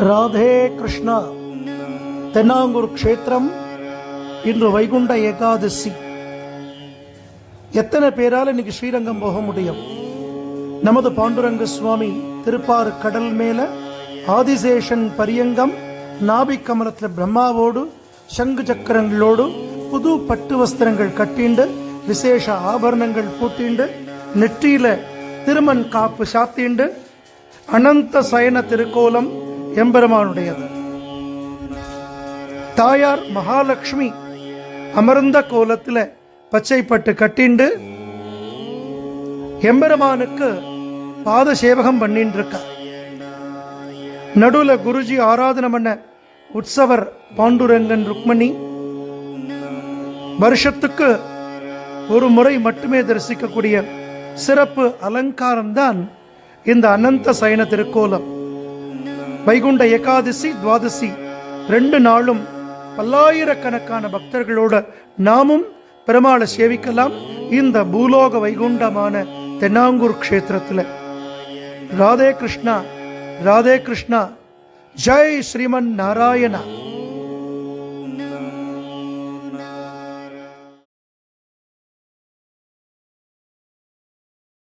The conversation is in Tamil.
ராதே கிருஷ்ணா. தென்னாங்கூர் க்ஷேத்திரம். இன்று வைகுண்ட ஏகாதசி. எத்தனை பேரால் இன்னைக்கு ஸ்ரீரங்கம் போக முடியும்? நமது பாண்டுரங்க சுவாமி திருப்பாறு கடல் மேல ஆதிசேஷன் பரியங்கம் நாபிக் கமலத்தில் பிரம்மாவோடு சங்கு சக்கரங்களோடு புது பட்டு வஸ்திரங்கள் கட்டிண்டு விசேஷ ஆபரணங்கள் பூட்டிண்டு நெற்றியில திருமண் காப்பு சாத்திண்டு அனந்த சயன திருக்கோலம் எம்பெருமானுடையது. தாயார் மகாலட்சுமி அமர்ந்த கோலத்தில் பச்சைப்பட்டு கட்டிண்டு எம்பெருமானுக்கு பாத சேவகம் பண்ணிட்டு இருக்க. நடுவில் குருஜி ஆராதனை பண்ண உற்சவர் பாண்டுரங்கன் ருக்மணி வருஷத்துக்கு ஒரு முறை மட்டுமே தரிசிக்கக்கூடிய சிறப்பு அலங்காரம்தான் இந்த அனந்த சயன திருக்கோலம். வைகுண்ட ஏகாதசி துவாதசி 2 நாளும் பல்லாயிரக்கணக்கான பக்தர்களோட நாமும் பெருமாளை சேவிக்கலாம் இந்த பூலோக வைகுண்டமான தென்னாங்கூர் க்ஷேத்திரத்தில். ராதே கிருஷ்ணா, ராதே கிருஷ்ணா. ஜெய் ஸ்ரீமன் நாராயணா.